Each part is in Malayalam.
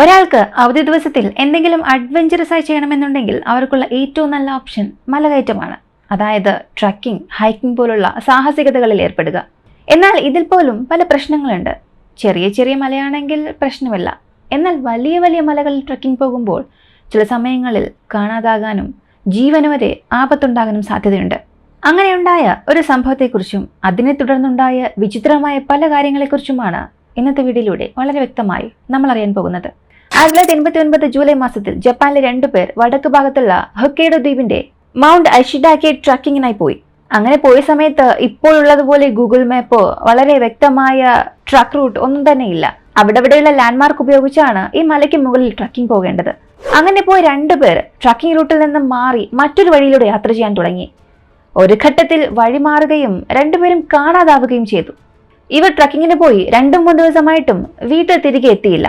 ഒരാൾക്ക് അവധി ദിവസത്തിൽ എന്തെങ്കിലും അഡ്വഞ്ചറസ് ആയി ചെയ്യണമെന്നുണ്ടെങ്കിൽ അവർക്കുള്ള ഏറ്റവും നല്ല ഓപ്ഷൻ മലകയറ്റമാണ്. അതായത് ട്രക്കിംഗ്, ഹൈക്കിംഗ് പോലുള്ള സാഹസികതകളിൽ ഏർപ്പെടുക. എന്നാൽ ഇതിൽ പോലും പല പ്രശ്നങ്ങളുണ്ട്. ചെറിയ ചെറിയ മലയാണെങ്കിൽ പ്രശ്നമില്ല. എന്നാൽ വലിയ വലിയ മലകളിൽ ട്രക്കിംഗ് പോകുമ്പോൾ ചില സമയങ്ങളിൽ കാണാതാകാനും ജീവന് വരെ ആപത്തുണ്ടാകാനും സാധ്യതയുണ്ട്. അങ്ങനെയുണ്ടായ ഒരു സംഭവത്തെക്കുറിച്ചും അതിനെ തുടർന്നുണ്ടായ വിചിത്രമായ പല കാര്യങ്ങളെക്കുറിച്ചുമാണ് ഇന്നത്തെ വീഡിയോയിലൂടെ വളരെ വ്യക്തമായി നമ്മൾ അറിയാൻ പോകുന്നത്. 1989 ജൂലൈ മാസത്തിൽ ജപ്പാനിലെ 2 പേർ വടക്ക് ഭാഗത്തുള്ള ഹൊക്കൈഡോ ദ്വീപിന്റെ മൗണ്ട് അഷിഡാക്കെ ട്രക്കിങ്ങിനായി പോയി. അങ്ങനെ പോയ സമയത്ത് ഇപ്പോഴുള്ളതുപോലെ ഗൂഗിൾ മാപ്പോ വളരെ വ്യക്തമായ ട്രക്ക് റൂട്ട് ഒന്നും തന്നെ ഇല്ല. അവിടെയുള്ള ലാൻഡ്മാർക്ക് ഉപയോഗിച്ചാണ് ഈ മലയ്ക്ക് മുകളിൽ ട്രക്കിംഗ് പോകേണ്ടത്. അങ്ങനെ പോയ 2 പേർ ട്രക്കിംഗ് റൂട്ടിൽ നിന്നും മാറി മറ്റൊരു വഴിയിലൂടെ യാത്ര ചെയ്യാൻ തുടങ്ങി. ഒരു ഘട്ടത്തിൽ വഴി മാറുകയും 2 പേരും കാണാതാവുകയും ചെയ്തു. ഇവർ ട്രക്കിങ്ങിന് പോയി 2-3 ദിവസമായിട്ടും വീട്ടിൽ തിരികെ എത്തിയില്ല.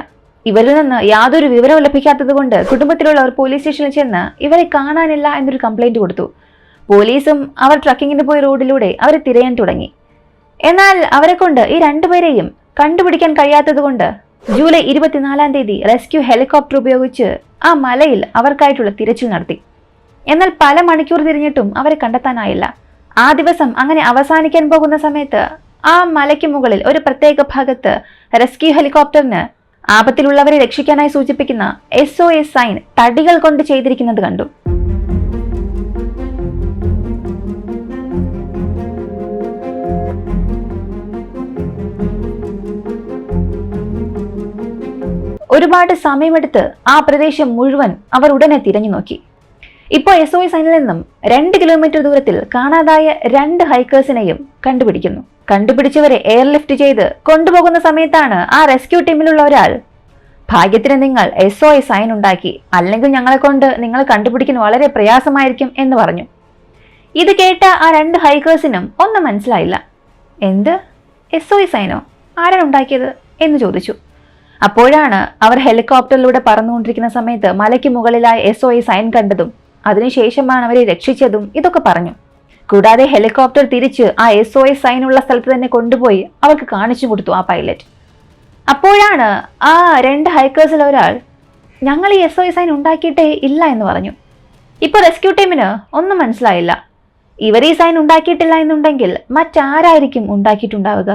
ഇവരിൽ നിന്ന് യാതൊരു വിവരവും ലഭിക്കാത്തത് കൊണ്ട് കുടുംബത്തിലുള്ളവർ പോലീസ് സ്റ്റേഷനിൽ ചെന്ന് ഇവരെ കാണാനില്ല എന്നൊരു കംപ്ലൈന്റ് കൊടുത്തു. പോലീസും അവർ ട്രക്കിങ്ങിന് പോയ റോഡിലൂടെ അവരെ തിരയാൻ തുടങ്ങി. എന്നാൽ അവരെ കൊണ്ട് ഈ 2 പേരെയും കണ്ടുപിടിക്കാൻ കഴിയാത്തത് കൊണ്ട് ജൂലൈ 24-ാം തീയതി റെസ്ക്യൂ ഹെലികോപ്റ്റർ ഉപയോഗിച്ച് ആ മലയിൽ അവർക്കായിട്ടുള്ള തിരച്ചിൽ നടത്തി. എന്നാൽ പല മണിക്കൂർ തിരിഞ്ഞിട്ടും അവരെ കണ്ടെത്താനായില്ല. ആ ദിവസം അങ്ങനെ അവസാനിക്കാൻ പോകുന്ന സമയത്ത് ആ മലയ്ക്ക് മുകളിൽ ഒരു പ്രത്യേക ഭാഗത്ത് റെസ്ക്യൂ ഹെലികോപ്റ്ററിന് ആപത്തിലുള്ളവരെ രക്ഷിക്കാനായി സൂചിപ്പിക്കുന്ന SOS സൈൻ തടികൾ കൊണ്ട് ചെയ്തിരിക്കുന്നത് കണ്ടു. ഒരുപാട് സമയമെടുത്ത് ആ പ്രദേശം മുഴുവൻ അവർ ഉടനെ തിരഞ്ഞു നോക്കി. ഇപ്പോൾ SOS സൈനിൽ നിന്നും 2 കിലോമീറ്റർ ദൂരത്തിൽ കാണാതായ 2 ഹൈക്കേഴ്സിനെയും കണ്ടുപിടിക്കുന്നു. കണ്ടുപിടിച്ചവരെ എയർലിഫ്റ്റ് ചെയ്ത് കൊണ്ടുപോകുന്ന സമയത്താണ് ആ റെസ്ക്യൂ ടീമിലുള്ള ഒരാൾ, ഭാഗ്യത്തിന് നിങ്ങൾ SOS സൈൻ ഉണ്ടാക്കി, അല്ലെങ്കിൽ ഞങ്ങളെ കൊണ്ട് നിങ്ങളെ കണ്ടുപിടിക്കാൻ വളരെ പ്രയാസമായിരിക്കും എന്ന് പറഞ്ഞു. ഇത് കേട്ട ആ 2 ഹൈക്കേഴ്സിനും ഒന്നും മനസ്സിലായില്ല. എന്ത് SOS സൈനോ? ആരാണ് ഉണ്ടാക്കിയത് എന്ന് ചോദിച്ചു. അപ്പോഴാണ് അവർ ഹെലികോപ്റ്ററിലൂടെ പറന്നുകൊണ്ടിരിക്കുന്ന സമയത്ത് മലയ്ക്ക് മുകളിലായ SOS സൈൻ കണ്ടതും അതിനുശേഷമാണ് അവരെ രക്ഷിച്ചതും ഇതൊക്കെ പറഞ്ഞു. കൂടാതെ ഹെലികോപ്റ്റർ തിരിച്ച് ആ SOS സൈൻ ഉള്ള സ്ഥലത്ത് തന്നെ കൊണ്ടുപോയി അവർക്ക് കാണിച്ചു കൊടുത്തു ആ പൈലറ്റ്. അപ്പോഴാണ് ആ 2 ഹൈക്കേഴ്സിൽ ഒരാൾ, ഞങ്ങൾ ഈ SOS സൈൻ ഉണ്ടാക്കിയിട്ടേ ഇല്ല എന്ന് പറഞ്ഞു. ഇപ്പോൾ റെസ്ക്യൂ ടീമിന് ഒന്നും മനസ്സിലായില്ല. ഇവർ ഈ സൈൻ ഉണ്ടാക്കിയിട്ടില്ല എന്നുണ്ടെങ്കിൽ മറ്റാരായിരിക്കും ഉണ്ടാക്കിയിട്ടുണ്ടാവുക?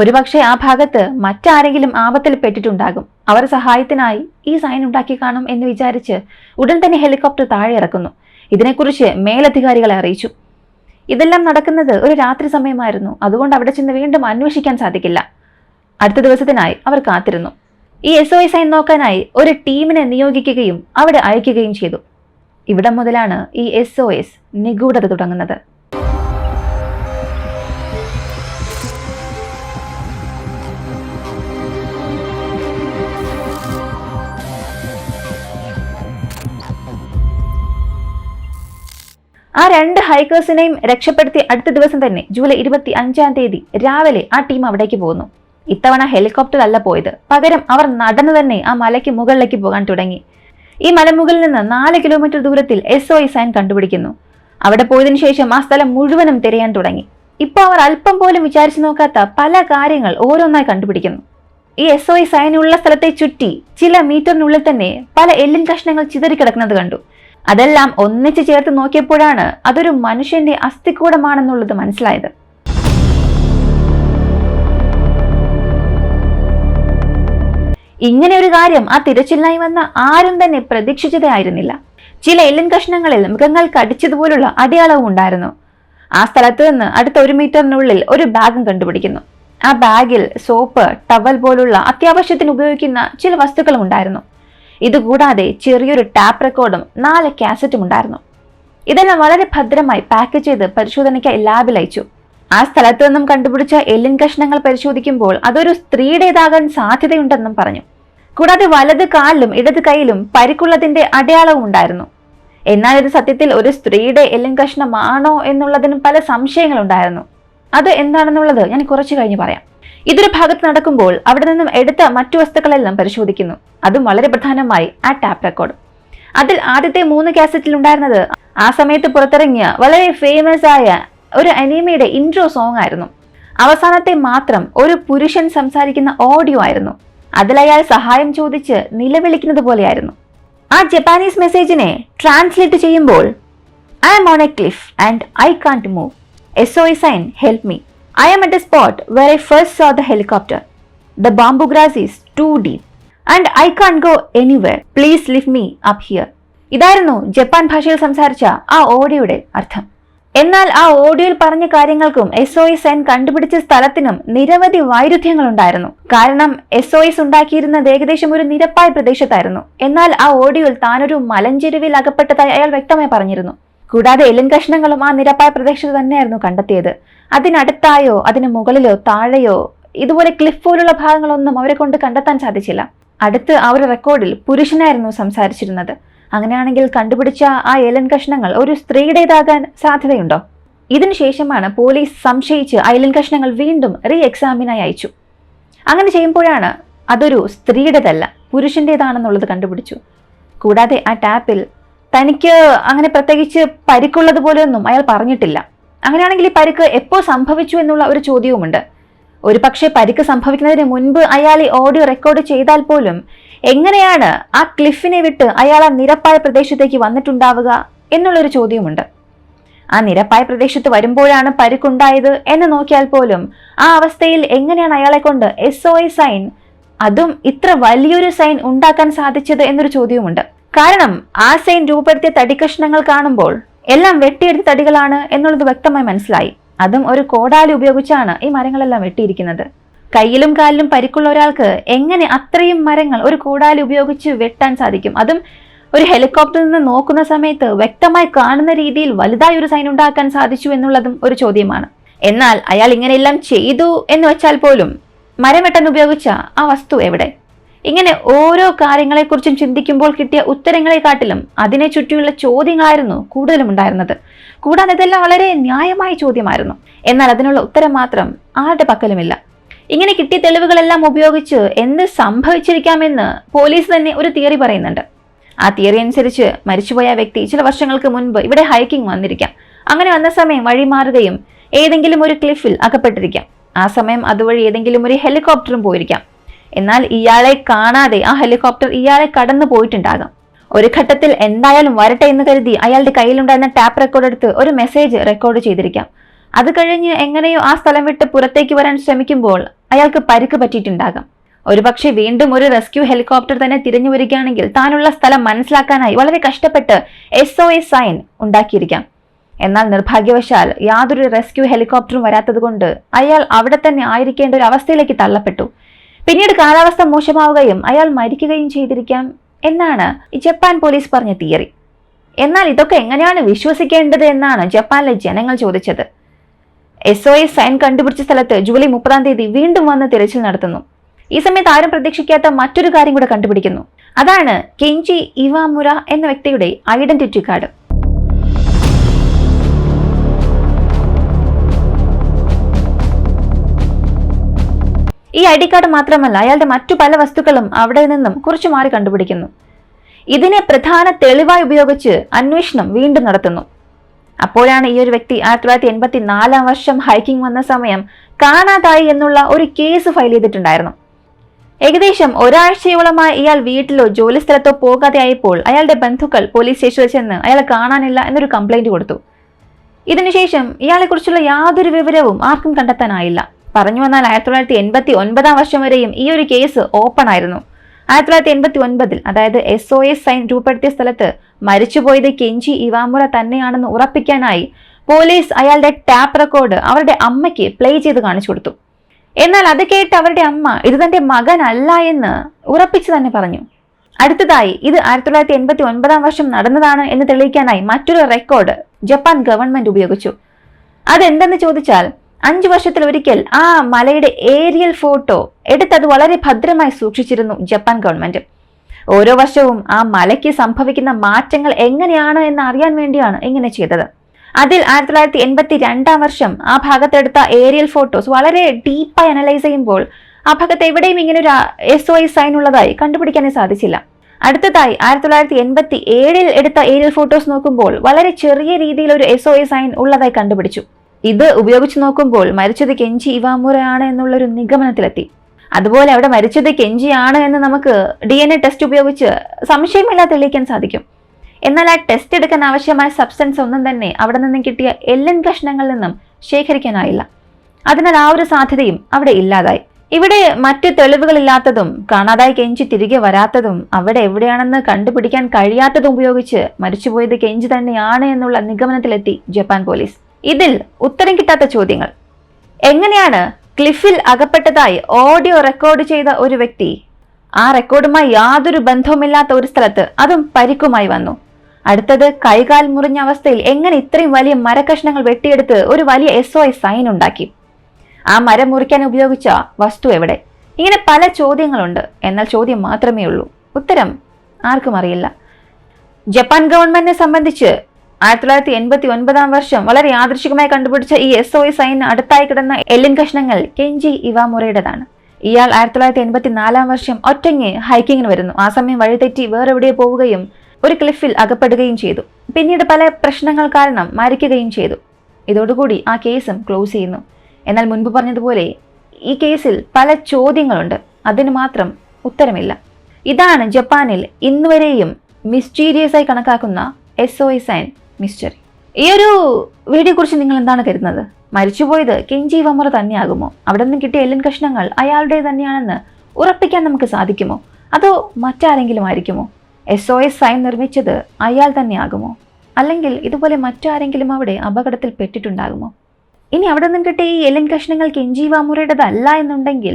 ഒരുപക്ഷെ ആ ഭാഗത്ത് മറ്റാരെങ്കിലും ആപത്തിൽ പെട്ടിട്ടുണ്ടാകും. അവർ സഹായത്തിനായി ഈ സൈൻ ഉണ്ടാക്കി കാണും എന്ന് വിചാരിച്ച് ഉടൻ തന്നെ ഹെലികോപ്റ്റർ താഴെ ഇറക്കുന്നു. ഇതിനെക്കുറിച്ച് മേലധികാരികളെ അറിയിച്ചു. ഇതെല്ലാം നടക്കുന്നത് ഒരു രാത്രി സമയമായിരുന്നു. അതുകൊണ്ട് അവിടെ ചെന്ന് വീണ്ടും അന്വേഷിക്കാൻ സാധിക്കില്ല. അടുത്ത ദിവസത്തിനായി അവർ കാത്തിരുന്നു. ഈ SOS സൈൻ നോക്കാനായി ഒരു ടീമിനെ നിയോഗിക്കുകയും അവിടെ അയക്കുകയും ചെയ്തു. ഇവിടെ മുതലാണ് ഈ SOS നിഗൂഢത തുടങ്ങുന്നത്. ആ 2 ഹൈക്കേഴ്സിനെയും രക്ഷപ്പെടുത്തി അടുത്ത ദിവസം തന്നെ ജൂലൈ 25-ാം തീയതി രാവിലെ ആ ടീം അവിടേക്ക് പോകുന്നു. ഇത്തവണ ഹെലികോപ്റ്റർ അല്ല പോയത്, പകരം അവർ നടന്നു തന്നെ ആ മലയ്ക്ക് മുകളിലേക്ക് പോകാൻ തുടങ്ങി. ഈ മലമുകളിൽ നിന്ന് 4 കിലോമീറ്റർ ദൂരത്തിൽ SOS സൈൻ കണ്ടുപിടിക്കുന്നു. അവിടെ പോയതിനു ശേഷം ആ സ്ഥലം മുഴുവനും തിരയാൻ തുടങ്ങി. ഇപ്പോൾ അവർ അല്പം പോലും വിചാരിച്ചു നോക്കാത്ത പല കാര്യങ്ങൾ ഓരോന്നായി കണ്ടുപിടിക്കുന്നു. ഈ SOS സൈൻ ഉള്ള സ്ഥലത്തെ ചുറ്റി ചില മീറ്ററിനുള്ളിൽ തന്നെ പല എല്ലിൻ കഷ്ണങ്ങൾ ചിതറിക്കിടക്കുന്നത് കണ്ടു. അതെല്ലാം ഒന്നിച്ച് ചേർത്ത് നോക്കിയപ്പോഴാണ് അതൊരു മനുഷ്യന്റെ അസ്ഥികൂടമാണെന്നുള്ളത് മനസ്സിലായത്. ഇങ്ങനെ ഒരു കാര്യം ആ തിരച്ചിലിനായി വന്ന ആരും തന്നെ പ്രതീക്ഷിച്ചതേ ആയിരുന്നില്ല. ചില എല്ലിൻ കഷ്ണങ്ങളിൽ മൃഗങ്ങൾ കടിച്ചതുപോലുള്ള അടയാളവും ഉണ്ടായിരുന്നു. ആ സ്ഥലത്ത് നിന്ന് അടുത്ത 1 മീറ്ററിനുള്ളിൽ ഒരു ബാഗും കണ്ടുപിടിക്കുന്നു. ആ ബാഗിൽ സോപ്പ്, ടവൽ പോലുള്ള അത്യാവശ്യത്തിന് ഉപയോഗിക്കുന്ന ചില വസ്തുക്കളും ഉണ്ടായിരുന്നു. ഇതുകൂടാതെ ചെറിയൊരു ടാപ്പ് റെക്കോർഡും 4 കാസറ്റും ഉണ്ടായിരുന്നു. ഇതെല്ലാം വളരെ ഭദ്രമായി പാക്ക് ചെയ്ത് പരിശോധനയ്ക്കായി ലാബിൽ അയച്ചു. ആ സ്ഥലത്ത് നിന്നും കണ്ടുപിടിച്ച എല്ലിൻ കഷ്ണങ്ങൾ പരിശോധിക്കുമ്പോൾ അതൊരു സ്ത്രീയുടേതാകാൻ സാധ്യതയുണ്ടെന്നും പറഞ്ഞു. കൂടാതെ വലത് കാലിലും ഇടത് കൈയിലും പരിക്കുള്ളതിന്റെ അടയാളവും ഉണ്ടായിരുന്നു. എന്നാൽ ഇത് സത്യത്തിൽ ഒരു സ്ത്രീയുടെ എല്ലിൻ കഷ്ണമാണോ എന്നുള്ളതിനും പല സംശയങ്ങളുണ്ടായിരുന്നു. അത് എന്താണെന്നുള്ളത് ഞാൻ കുറച്ചു കഴിഞ്ഞ് പറയാം. ഇതൊരു ഭാഗത്ത് നടക്കുമ്പോൾ അവിടെ നിന്നും എടുത്ത മറ്റു വസ്തുക്കളെല്ലാം പരിശോധിക്കുന്നു. അതും വളരെ പ്രധാനമായി ആ ടാപ്പ് റെക്കോർഡ്. അതിൽ ആദ്യത്തെ 3 കാസറ്റിൽ ഉണ്ടായിരുന്നത് ആ സമയത്ത് പുറത്തിറങ്ങിയ വളരെ ഫേമസ് ആയ ഒരു അനിമയുടെ ഇൻട്രോ സോങ് ആയിരുന്നു. അവസാനത്തെ മാത്രം ഒരു പുരുഷൻ സംസാരിക്കുന്ന ഓഡിയോ ആയിരുന്നു. അതിൽ അയാൾ സഹായം ചോദിച്ച് നിലവിളിക്കുന്നത് പോലെയായിരുന്നു. ആ ജപ്പാനീസ് മെസ്സേജിനെ ട്രാൻസ്ലേറ്റ് ചെയ്യുമ്പോൾ I am on a cliff and I can't move. SOS sign, help me. I am at the spot where I first saw the helicopter. The bamboo grass is too deep and I can't go anywhere. Please lift me up here. ഇതായിരുന്നു ജപ്പാൻ ഭാഷയിൽ സംസാരിച്ച ആ ഓഡിയോയുടെ അർത്ഥം. എന്നാൽ ആ ഓഡിയോയിൽ പറഞ്ഞ കാര്യങ്ങൾക്കും SOS സൈൻ കണ്ടുപിടിച്ച സ്ഥലത്തിനും നിരവധി വൈരുദ്ധ്യങ്ങൾ ഉണ്ടായിരുന്നു. കാരണം SOS ഉണ്ടാക്കിയിരുന്നത് ഏകദേശം ഒരു നിരപ്പായ പ്രദേശത്തായിരുന്നു. എന്നാൽ ആ ഓഡിയോയിൽ താനൊരു മലഞ്ചെരുവിൽ അകപ്പെട്ടതായി അയാൾ വ്യക്തമായി പറഞ്ഞിരുന്നു. കൂടാതെ എല്ലിൻ കഷ്ണങ്ങളും ആ നിരപ്പായ പ്രദേശത്ത് തന്നെയായിരുന്നു കണ്ടെത്തിയത്. അതിനടുത്തായോ അതിന് മുകളിലോ താഴെയോ ഇതുപോലെ ക്ലിഫ് പോലുള്ള ഭാഗങ്ങളൊന്നും അവരെ കൊണ്ട് കണ്ടെത്താൻ സാധിച്ചില്ല. അടുത്ത് ആ ഒരു റെക്കോർഡിൽ പുരുഷനായിരുന്നു സംസാരിച്ചിരുന്നത്. അങ്ങനെയാണെങ്കിൽ കണ്ടുപിടിച്ച ആ എല്ലിൻ കഷ്ണങ്ങൾ ഒരു സ്ത്രീയുടേതാകാൻ സാധ്യതയുണ്ടോ? ഇതിനുശേഷമാണ് പോലീസ് സംശയിച്ച് ആ എല്ലിൻ കഷ്ണങ്ങൾ വീണ്ടും എക്സാമിനായി അയച്ചു. അങ്ങനെ ചെയ്യുമ്പോഴാണ് അതൊരു സ്ത്രീയുടേതല്ല പുരുഷൻ്റേതാണെന്നുള്ളത് കണ്ടുപിടിച്ചു. കൂടാതെ ആ ടാപ്പിൽ തനിക്ക് അങ്ങനെ പ്രത്യേകിച്ച് പരിക്കുള്ളതുപോലെയൊന്നും അയാൾ പറഞ്ഞിട്ടില്ല. അങ്ങനെയാണെങ്കിൽ ഈ പരിക്ക് എപ്പോൾ സംഭവിച്ചു എന്നുള്ള ഒരു ചോദ്യവുമുണ്ട്. ഒരു പക്ഷേ പരിക്ക് സംഭവിക്കുന്നതിന് മുൻപ് അയാൾ ഈ ഓഡിയോ റെക്കോർഡ് ചെയ്താൽ പോലും എങ്ങനെയാണ് ആ ക്ലിഫിനെ വിട്ട് അയാൾ ആ നിരപ്പായ പ്രദേശത്തേക്ക് വന്നിട്ടുണ്ടാവുക എന്നുള്ളൊരു ചോദ്യവുമുണ്ട്. ആ നിരപ്പായ പ്രദേശത്ത് വരുമ്പോഴാണ് പരിക്കുണ്ടായത് എന്ന് നോക്കിയാൽ പോലും ആ അവസ്ഥയിൽ എങ്ങനെയാണ് അയാളെ കൊണ്ട് SOS സൈൻ, അതും ഇത്ര വലിയൊരു സൈൻ ഉണ്ടാക്കാൻ സാധിച്ചത് എന്നൊരു ചോദ്യവുമുണ്ട്. കാരണം ആ സൈൻ രൂപപ്പെടുത്തിയ തടിക്കഷ്ണങ്ങൾ കാണുമ്പോൾ എല്ലാം വെട്ടിയെടുത്ത തടികളാണ് എന്നുള്ളത് വ്യക്തമായി മനസ്സിലായി. അതും ഒരു കോടാലി ഉപയോഗിച്ചാണ് ഈ മരങ്ങളെല്ലാം വെട്ടിയിരിക്കുന്നത്. കയ്യിലും കാലിലും പരിക്കുള്ള ഒരാൾക്ക് എങ്ങനെ അത്രയും മരങ്ങൾ ഒരു കോടാലി ഉപയോഗിച്ച് വെട്ടാൻ സാധിക്കും? അതും ഒരു ഹെലികോപ്റ്ററിൽ നിന്ന് നോക്കുന്ന സമയത്ത് വ്യക്തമായി കാണുന്ന രീതിയിൽ വലുതായ ഒരു സൈൻ ഉണ്ടാക്കാൻ സാധിച്ചു എന്നുള്ളതും ഒരു ചോദ്യമാണ്. എന്നാൽ അയാൾ ഇങ്ങനെയെല്ലാം ചെയ്തു എന്ന് വെച്ചാൽ പോലും മരം വെട്ടാൻ ഉപയോഗിച്ച ആ വസ്തു എവിടെ? ഇങ്ങനെ ഓരോ കാര്യങ്ങളെക്കുറിച്ചും ചിന്തിക്കുമ്പോൾ കിട്ടിയ ഉത്തരങ്ങളെക്കാട്ടിലും അതിനെ ചുറ്റിയുള്ള ചോദ്യങ്ങളായിരുന്നു കൂടുതലും ഉണ്ടായിരുന്നത്. കൂടാതെ ഇതെല്ലാം വളരെ ന്യായമായ ചോദ്യമായിരുന്നു. എന്നാൽ അതിനുള്ള ഉത്തരം മാത്രം ആരുടെ പക്കലുമില്ല. ഇങ്ങനെ കിട്ടിയ തെളിവുകളെല്ലാം ഉപയോഗിച്ച് എന്ത് സംഭവിച്ചിരിക്കാമെന്ന് പോലീസ് തന്നെ ഒരു തിയറി പറയുന്നുണ്ട്. ആ തിയറി അനുസരിച്ച് മരിച്ചുപോയ വ്യക്തി ചില വർഷങ്ങൾക്ക് മുൻപ് ഇവിടെ ഹൈക്കിംഗ് വന്നിരിക്കാം. അങ്ങനെ വന്ന സമയം വഴിമാറുകയും ഏതെങ്കിലും ഒരു ക്ലിഫിൽ അകപ്പെട്ടിരിക്കാം. ആ സമയം അതുവഴി ഏതെങ്കിലും ഒരു ഹെലികോപ്റ്ററും പോയിരിക്കാം. എന്നാൽ ഇയാളെ കാണാതെ ആ ഹെലികോപ്റ്റർ ഇയാളെ കടന്നു പോയിട്ടുണ്ടാകാം. ഒരു ഘട്ടത്തിൽ എന്തായാലും വരട്ടെ എന്ന് കരുതി അയാളുടെ കയ്യിലുണ്ടായിരുന്ന ടാപ്പ് റെക്കോർഡ് എടുത്ത് ഒരു മെസ്സേജ് റെക്കോർഡ് ചെയ്തിരിക്കാം. അത് കഴിഞ്ഞ് എങ്ങനെയോ ആ സ്ഥലം വിട്ട് പുറത്തേക്ക് വരാൻ ശ്രമിക്കുമ്പോൾ അയാൾക്ക് പരിക്ക് പറ്റിയിട്ടുണ്ടാകാം. ഒരുപക്ഷെ വീണ്ടും ഒരു റെസ്ക്യൂ ഹെലികോപ്റ്റർ തന്നെ തിരിഞ്ഞു വരികയാണെങ്കിൽ താനുള്ള സ്ഥലം മനസ്സിലാക്കാനായി വളരെ കഷ്ടപ്പെട്ട് SOS സൈൻ ഉണ്ടാക്കിയിരിക്കാം. എന്നാൽ നിർഭാഗ്യവശാൽ യാതൊരു റെസ്ക്യൂ ഹെലികോപ്റ്ററും വരാത്തത് കൊണ്ട് അയാൾ അവിടെ തന്നെ ആയിരിക്കേണ്ട ഒരു അവസ്ഥയിലേക്ക് തള്ളപ്പെട്ടു. പിന്നീട് കാലാവസ്ഥ മോശമാവുകയും അയാൾ മരിക്കുകയും ചെയ്തിരിക്കാം എന്നാണ് ജപ്പാൻ പോലീസ് പറഞ്ഞ തിയറി. എന്നാൽ ഇതൊക്കെ എങ്ങനെയാണ് വിശ്വസിക്കേണ്ടത് എന്നാണ് ജപ്പാനിലെ ജനങ്ങൾ ചോദിച്ചത്. SOS സൈൻ കണ്ടുപിടിച്ച സ്ഥലത്ത് ജൂലൈ 30 വീണ്ടും വന്ന് തിരച്ചിൽ നടത്തുന്നു. ഈ സമയത്ത് ആരും പ്രതീക്ഷിക്കാത്ത മറ്റൊരു കാര്യം കൂടെ കണ്ടുപിടിക്കുന്നു. അതാണ് കെഞ്ചി ഇവാമുര എന്ന വ്യക്തിയുടെ ഐഡന്റിറ്റി കാർഡ്. ഈ ID കാർഡ് മാത്രമല്ല, അയാളുടെ മറ്റു പല വസ്തുക്കളും അവിടെ നിന്നും കുറച്ചു മാറി കണ്ടുപിടിക്കുന്നു. ഇതിനെ പ്രധാന തെളിവായി ഉപയോഗിച്ച് അന്വേഷണം വീണ്ടും നടത്തുന്നു. അപ്പോഴാണ് ഈ ഒരു വ്യക്തി 1984 വർഷം ഹൈക്കിംഗ് വന്ന സമയം കാണാതായി എന്നുള്ള ഒരു കേസ് ഫയൽ ചെയ്തിട്ടുണ്ടായിരുന്നു. ഏകദേശം ഒരാഴ്ചയോളമായി ഇയാൾ വീട്ടിലോ ജോലി സ്ഥലത്തോ പോകാതെ ആയപ്പോൾ അയാളുടെ ബന്ധുക്കൾ പോലീസ് സ്റ്റേഷനിൽ ചെന്ന് അയാളെ കാണാനില്ല എന്നൊരു കംപ്ലൈന്റ് കൊടുത്തു. ഇതിനുശേഷം ഇയാളെക്കുറിച്ചുള്ള യാതൊരു വിവരവും ആർക്കും കണ്ടെത്താനായില്ല. പറഞ്ഞു വന്നാൽ 1989 വർഷം വരെയും ഈ ഒരു കേസ് ഓപ്പൺ ആയിരുന്നു. 1989 അതായത് SOS സൈൻ രൂപപ്പെടുത്തിയ സ്ഥലത്ത് മരിച്ചുപോയത് കെഞ്ചി ഇവാമുര തന്നെയാണെന്ന് ഉറപ്പിക്കാനായി പോലീസ് അയാളുടെ ടാപ്പ് റെക്കോർഡ് അവരുടെ അമ്മയ്ക്ക് പ്ലേ ചെയ്ത് കാണിച്ചു കൊടുത്തു. എന്നാൽ അത് കേട്ട് അവരുടെ അമ്മ ഇത് തന്റെ മകനല്ല എന്ന് ഉറപ്പിച്ചു തന്നെ പറഞ്ഞു. അടുത്തതായി ഇത് 1989 വർഷം നടന്നതാണ് എന്ന് തെളിയിക്കാനായി മറ്റൊരു റെക്കോർഡ് ജപ്പാൻ ഗവൺമെന്റ് ഉപയോഗിച്ചു. അതെന്തെന്ന് ചോദിച്ചാൽ 5 വർഷത്തിൽ ഒരിക്കൽ ആ മലയുടെ ഏരിയൽ ഫോട്ടോ എടുത്തത് വളരെ ഭദ്രമായി സൂക്ഷിച്ചിരുന്നു ജപ്പാൻ ഗവൺമെന്റ്. ഓരോ വർഷവും ആ മലയ്ക്ക് സംഭവിക്കുന്ന മാറ്റങ്ങൾ എങ്ങനെയാണ് എന്ന് അറിയാൻ വേണ്ടിയാണ് ഇങ്ങനെ ചെയ്തത്. അതിൽ 1982 വർഷം ആ ഭാഗത്തെടുത്ത ഏരിയൽ ഫോട്ടോസ് വളരെ ഡീപ്പായി അനലൈസ് ചെയ്യുമ്പോൾ ആ ഭാഗത്ത് എവിടെയും ഇങ്ങനെ ഒരു SOS സൈൻ ഉള്ളതായി കണ്ടുപിടിക്കാനേ സാധിച്ചില്ല. അടുത്തതായി 1987 എടുത്ത ഏരിയൽ ഫോട്ടോസ് നോക്കുമ്പോൾ വളരെ ചെറിയ രീതിയിൽ ഒരു SOS സൈൻ ഉള്ളതായി കണ്ടുപിടിച്ചു. ഇത് ഉപയോഗിച്ച് നോക്കുമ്പോൾ മരിച്ചത് കെഞ്ചി ഇവാമുര ആണ് എന്നുള്ളൊരു നിഗമനത്തിലെത്തി. അതുപോലെ അവിടെ മരിച്ചത് കെഞ്ചിയാണ് എന്ന് നമുക്ക് DNA ടെസ്റ്റ് ഉപയോഗിച്ച് സംശയമില്ലാതെ തെളിയിക്കാൻ സാധിക്കും. എന്നാൽ ആ ടെസ്റ്റ് എടുക്കാൻ ആവശ്യമായ സബ്സ്റ്റൻസ് ഒന്നും തന്നെ അവിടെ നിന്നും കിട്ടിയ എല്ലൻ കഷ്ണങ്ങളിൽ നിന്നും ശേഖരിക്കാനായില്ല. അതിനാൽ ആ ഒരു സാധ്യതയും അവിടെ ഇല്ലാതായി. ഇവിടെ മറ്റ് തെളിവുകളില്ലാത്തതും കാണാതായി കെഞ്ചി തിരികെ വരാത്തതും അവിടെ എവിടെയാണെന്ന് കണ്ടുപിടിക്കാൻ കഴിയാത്തതും ഉപയോഗിച്ച് മരിച്ചുപോയത് കെഞ്ചി തന്നെയാണ് എന്നുള്ള നിഗമനത്തിലെത്തി ജപ്പാൻ പോലീസ്. ഇതിൽ ഉത്തരം കിട്ടാത്ത ചോദ്യങ്ങൾ: എങ്ങനെയാണ് ക്ലിഫിൽ അകപ്പെട്ടതായി ഓഡിയോ റെക്കോർഡ് ചെയ്ത ഒരു വ്യക്തി ആ റെക്കോർഡുമായി യാതൊരു ബന്ധവുമില്ലാത്ത ഒരു സ്ഥലത്ത്, അതും പരിക്കുമായി വന്നു? അടുത്തത്, കൈകാൽ മുറിഞ്ഞ അവസ്ഥയിൽ എങ്ങനെ ഇത്രയും വലിയ മരക്കഷ്ണങ്ങൾ വെട്ടിയെടുത്ത് ഒരു വലിയ SOS സൈൻ ഉണ്ടാക്കി? ആ മരം മുറിക്കാൻ ഉപയോഗിച്ച വസ്തു എവിടെ? ഇങ്ങനെ പല ചോദ്യങ്ങളുണ്ട്. എന്നാൽ ചോദ്യം മാത്രമേ ഉള്ളൂ, ഉത്തരം ആർക്കും അറിയില്ല. ജപ്പാൻ ഗവൺമെന്റിനെ സംബന്ധിച്ച് 1989 വർഷം വളരെ യാദൃശികമായി കണ്ടുപിടിച്ച ഈ SOS സൈനിന് അടുത്തായി കിടന്ന എല്ലിൻ കഷ്ണങ്ങൾ കെഞ്ചി ഇവാമുറയുടേതാണ്. ഇയാൾ 1984 വർഷം ഒറ്റയ്ക്ക് ഹൈക്കിങ്ങിന് വരുന്നു. ആ സമയം വഴിതെറ്റി വേറെവിടെ പോവുകയും ഒരു ക്ലിഫിൽ അകപ്പെടുകയും ചെയ്തു. പിന്നീട് പല പ്രശ്നങ്ങൾ കാരണം മരിക്കുകയും ചെയ്തു. ഇതോടുകൂടി ആ കേസും ക്ലോസ് ചെയ്യുന്നു. എന്നാൽ മുൻപ് പറഞ്ഞതുപോലെ ഈ കേസിൽ പല ചോദ്യങ്ങളുണ്ട്, അതിന് മാത്രം ഉത്തരമില്ല. ഇതാണ് ജപ്പാനിൽ ഇന്നുവരെയും മിസ്റ്റീരിയസ് ആയി കണക്കാക്കുന്ന SOS സൈൻ മിസ്റ്ററി. ഈ ഒരു വീഡിയോ കുറിച്ച് നിങ്ങൾ എന്താണ് കരുതുന്നത്? മരിച്ചുപോയത് കെഞ്ചി ഇവാമുറ തന്നെയാകുമോ? അവിടെ നിന്ന് കിട്ടിയ എല്ലിൻ കഷ്ണങ്ങൾ അയാളുടെ തന്നെയാണെന്ന് ഉറപ്പിക്കാൻ നമുക്ക് സാധിക്കുമോ? അതോ മറ്റാരെങ്കിലും ആയിരിക്കുമോ? SOS സൈൻ നിർമ്മിച്ചത് അയാൾ തന്നെയാകുമോ? അല്ലെങ്കിൽ ഇതുപോലെ മറ്റാരെങ്കിലും അവിടെ അപകടത്തിൽ പെട്ടിട്ടുണ്ടാകുമോ? ഇനി അവിടെ നിന്നും കിട്ടിയ ഈ എല്ലിൻ കഷ്ണങ്ങൾ കെഞ്ചി ഇവാമുറയുടേതല്ല എന്നുണ്ടെങ്കിൽ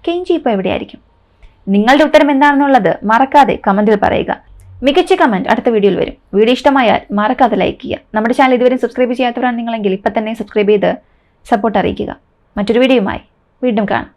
കെഞ്ചി ഇപ്പോൾ എവിടെയായിരിക്കും? നിങ്ങളുടെ ഉത്തരം എന്താണെന്നുള്ളത് മറക്കാതെ കമന്റിൽ പറയുക. മികച്ച കമന്റ് അടുത്ത വീഡിയോയിൽ വരും. വീഡിയോ ഇഷ്ടമായാൽ മറക്കാതെ ലൈക്ക് ചെയ്യുക. നമ്മുടെ ചാനൽ ഇതുവരെ സബ്സ്ക്രൈബ് ചെയ്യാത്തവരാണ് നിങ്ങളെങ്കിൽ ഇപ്പം തന്നെ സബ്സ്ക്രൈബ് ചെയ്ത് സപ്പോർട്ട് അറിയിക്കുക. മറ്റൊരു വീഡിയോയുമായി വീണ്ടും കാണാം.